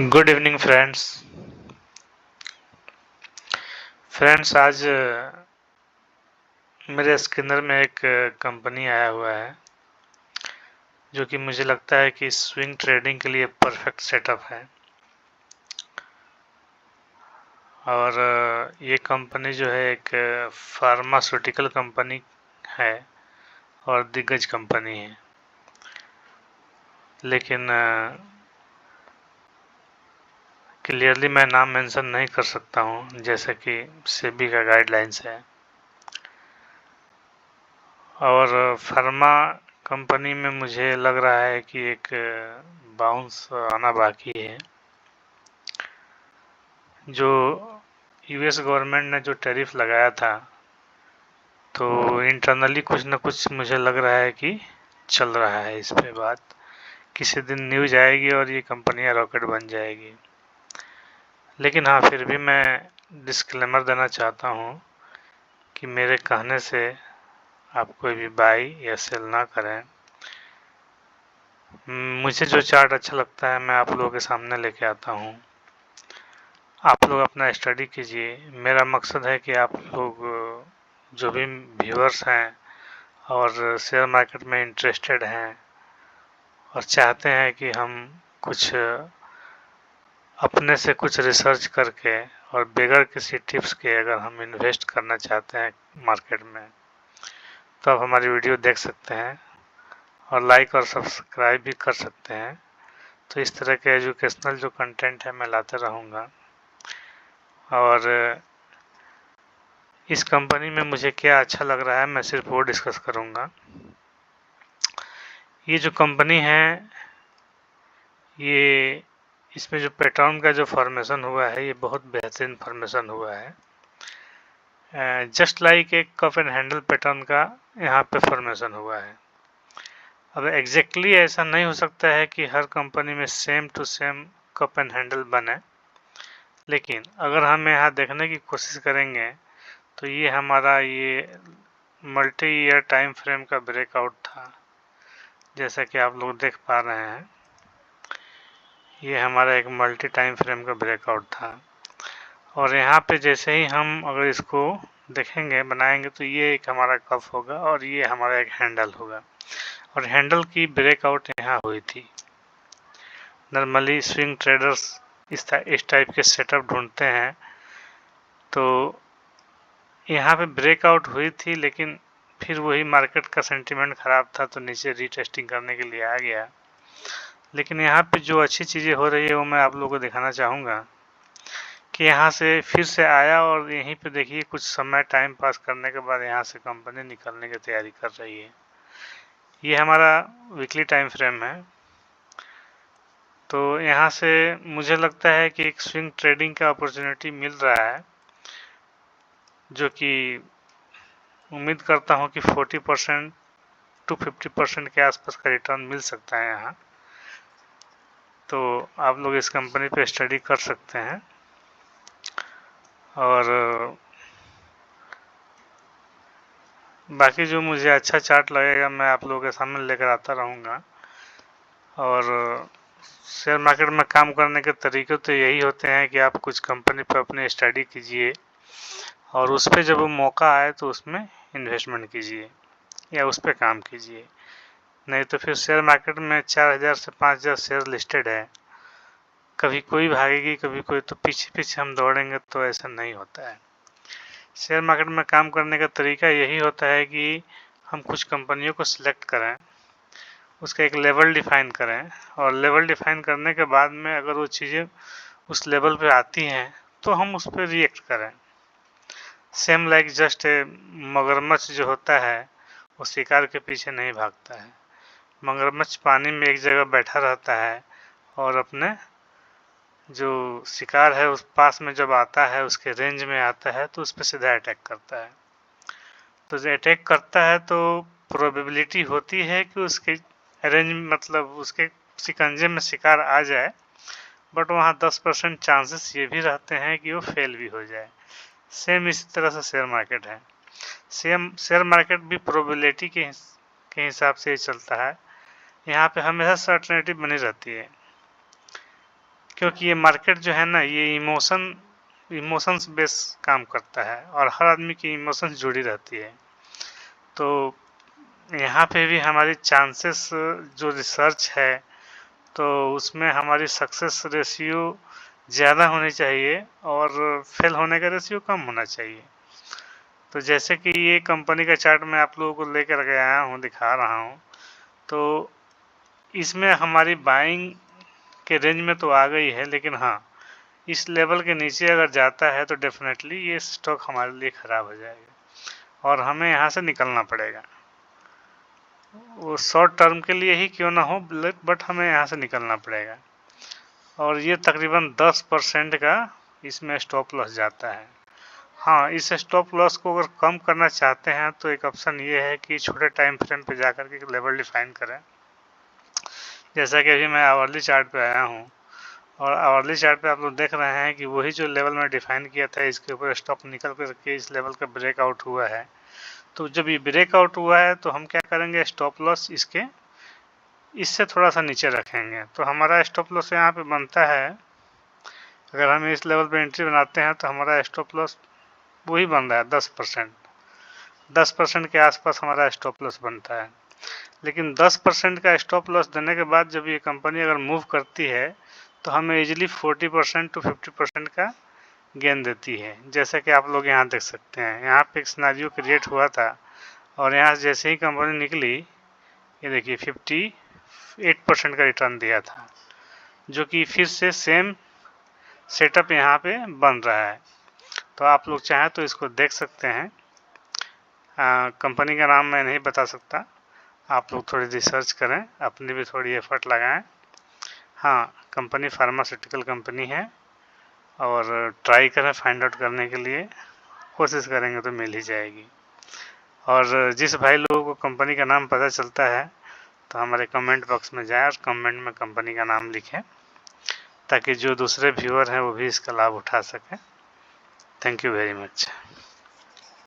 Good evening friends. आज मेरे scanner में एक कंपनी आया हुआ है जो कि मुझे लगता है कि स्विंग ट्रेडिंग के लिए परफेक्ट सेटअप है। और ये कंपनी जो है एक फार्मास्यूटिकल कंपनी है और दिग्गज कंपनी है, लेकिन क्लियरली मैं नाम मेंशन नहीं कर सकता हूँ जैसे कि सेबी का गाइडलाइंस है। और फार्मा कंपनी में मुझे लग रहा है कि एक बाउंस आना बाकी है। जो यूएस गवर्नमेंट ने जो टैरिफ लगाया था, तो इंटरनली कुछ न कुछ मुझे लग रहा है कि चल रहा है इस पे बात। किसी दिन न्यूज आएगी और ये कंपनियां रॉकेट बन जाएगी। लेकिन हाँ, फिर भी मैं डिस्क्लेमर देना चाहता हूँ कि मेरे कहने से आप कोई भी बाई या सेल ना करें। मुझे जो चार्ट अच्छा लगता है मैं आप लोगों के सामने लेके आता हूँ। आप लोग अपना स्टडी कीजिए। मेरा मकसद है कि आप लोग जो भी व्यूअर्स हैं और शेयर मार्केट में इंटरेस्टेड हैं और चाहते हैं कि हम कुछ अपने से कुछ रिसर्च करके और बगैर किसी टिप्स के अगर हम इन्वेस्ट करना चाहते हैं मार्केट में, तो आप हमारी वीडियो देख सकते हैं और लाइक और सब्सक्राइब भी कर सकते हैं। तो इस तरह के एजुकेशनल जो कंटेंट है मैं लाते रहूँगा। और इस कंपनी में मुझे क्या अच्छा लग रहा है मैं सिर्फ वो डिस्कस करूँगा। ये जो कंपनी है, ये इसमें जो पैटर्न का जो फॉर्मेशन हुआ है ये बहुत बेहतरीन फॉर्मेशन हुआ है। जस्ट लाइक एक कप एंड हैंडल पैटर्न का यहाँ पे फॉर्मेशन हुआ है। अब एग्जैक्टली ऐसा नहीं हो सकता है कि हर कंपनी में same to same cup and handle बने, लेकिन अगर हम यहाँ देखने की कोशिश करेंगे तो ये हमारा ये मल्टी ईयर टाइम फ्रेम का ब्रेकआउट था, जैसा कि आप लोग देख पा रहे हैं। ये हमारा एक मल्टी टाइम फ्रेम का ब्रेकआउट था और यहाँ पे जैसे ही हम अगर इसको देखेंगे बनाएंगे तो ये एक हमारा कप होगा और ये हमारा एक हैंडल होगा और हैंडल की ब्रेकआउट यहाँ हुई थी। नॉर्मली स्विंग ट्रेडर्स इस टाइप के सेटअप ढूंढते हैं, तो यहाँ पे ब्रेकआउट हुई थी, लेकिन फिर वही मार्केट का सेंटीमेंट ख़राब था तो नीचे रीटेस्टिंग करने के लिए आ गया। लेकिन यहाँ पे जो अच्छी चीज़ें हो रही है वो मैं आप लोगों को दिखाना चाहूँगा कि यहाँ से फिर से आया और यहीं पे देखिए कुछ समय टाइम पास करने के बाद यहाँ से कंपनी निकलने की तैयारी कर रही है। ये हमारा वीकली टाइम फ्रेम है। तो यहाँ से मुझे लगता है कि एक स्विंग ट्रेडिंग का अपॉर्चुनिटी मिल रहा है, जो कि उम्मीद करता हूँ कि 40% टू 50% के आसपास का रिटर्न मिल सकता है यहाँ। तो आप लोग इस कंपनी पे स्टडी कर सकते हैं और बाकी जो मुझे अच्छा चार्ट लगेगा मैं आप लोगों के सामने लेकर आता रहूँगा। और शेयर मार्केट में काम करने के तरीके तो यही होते हैं कि आप कुछ कंपनी पर अपनी स्टडी कीजिए और उस पर जब वो मौका आए तो उसमें इन्वेस्टमेंट कीजिए या उस पर काम कीजिए। नहीं तो फिर शेयर मार्केट में 4000 से 5000 शेयर लिस्टेड है, कभी कोई भागेगी कभी कोई, तो पीछे पीछे हम दौड़ेंगे तो ऐसा नहीं होता है। शेयर मार्केट में काम करने का तरीका यही होता है कि हम कुछ कंपनियों को सिलेक्ट करें, उसका एक लेवल डिफाइन करें और लेवल डिफाइन करने के बाद में अगर वो चीज़ें उस लेवल पे आती हैं तो हम उस पर रिएक्ट करें। सेम लाइक जस्ट मगरमच्छ जो होता है वो शिकार के पीछे नहीं भागता है। मगरमच्छ पानी में एक जगह बैठा रहता है और अपने जो शिकार है उस पास में जब आता है, उसके रेंज में आता है, तो उस पर सीधा अटैक करता है। तो जो अटैक करता है तो प्रोबेबिलिटी होती है कि उसके रेंज मतलब उसके शिकंजे में शिकार आ जाए, बट वहाँ 10% चांसेस ये भी रहते हैं कि वो फेल भी हो जाए। सेम इसी तरह से शेयर मार्केट है। सेम शेयर मार्केट भी प्रोबेबिलिटी के हिसाब से ही चलता है। यहाँ पे हमेशा सर्टेनिटी बनी रहती है क्योंकि ये मार्केट जो है ना, ये इमोशंस बेस काम करता है और हर आदमी की इमोशंस जुड़ी रहती है। तो यहाँ पे भी हमारी चांसेस, जो रिसर्च है, तो उसमें हमारी सक्सेस रेशियो ज़्यादा होनी चाहिए और फेल होने का रेशियो कम होना चाहिए। तो जैसे कि ये कंपनी का चार्ट मैं आप लोगों को लेकर के आया हूँ, दिखा रहा हूँ। तो इसमें हमारी बाइंग के रेंज में तो आ गई है, लेकिन हाँ, इस लेवल के नीचे अगर जाता है तो डेफिनेटली ये स्टॉक हमारे लिए ख़राब हो जाएगा और हमें यहाँ से निकलना पड़ेगा। वो शॉर्ट टर्म के लिए ही क्यों ना हो, बट हमें यहाँ से निकलना पड़ेगा। और ये तकरीबन 10% का इसमें स्टॉप लॉस जाता है। हाँ, इस स्टॉप लॉस को अगर कम करना चाहते हैं तो एक ऑप्शन ये है कि छोटे टाइम फ्रेम पे जाकर के लेवल डिफाइन करें। जैसा कि अभी मैं आवरली चार्ट पे आया हूँ और आवरली चार्ट पे आप लोग देख रहे हैं कि वही जो लेवल में डिफाइन किया था, इसके ऊपर स्टॉप निकल करके इस लेवल का ब्रेकआउट हुआ है। तो जब ये ब्रेकआउट हुआ है तो हम क्या करेंगे, स्टॉप लॉस इससे थोड़ा सा नीचे रखेंगे। तो हमारा स्टॉप लॉस यहाँ पे बनता है, अगर हम इस लेवल पे एंट्री बनाते हैं तो हमारा स्टॉप लॉस वही बन रहा है 10%। 10% के आसपास हमारा स्टॉप लॉस बनता है। लेकिन 10% का स्टॉप लॉस देने के बाद जब ये कंपनी अगर मूव करती है तो हमें इजीली 40% टू 50% का गेन देती है। जैसे कि आप लोग यहाँ देख सकते हैं, यहाँ पे एक सिनेरियो क्रिएट हुआ था और यहाँ जैसे ही कंपनी निकली, ये देखिए 58% का रिटर्न दिया था, जो कि फिर से सेम सेटअप यहाँ पे बन रहा है। तो आप लोग चाहें तो इसको देख सकते हैं। कंपनी का नाम मैं नहीं बता सकता, आप लोग थोड़ी रिसर्च करें, अपनी भी थोड़ी एफर्ट लगाएं। हाँ, कंपनी फार्मास्यूटिकल कंपनी है और ट्राई करें फाइंड आउट करने के लिए, कोशिश करेंगे तो मिल ही जाएगी। और जिस भाई लोगों को कंपनी का नाम पता चलता है तो हमारे कमेंट बॉक्स में जाएं और कमेंट में कंपनी का नाम लिखें, ताकि जो दूसरे व्यूअर हैं वो भी इसका लाभ उठा सकें। Thank you very much.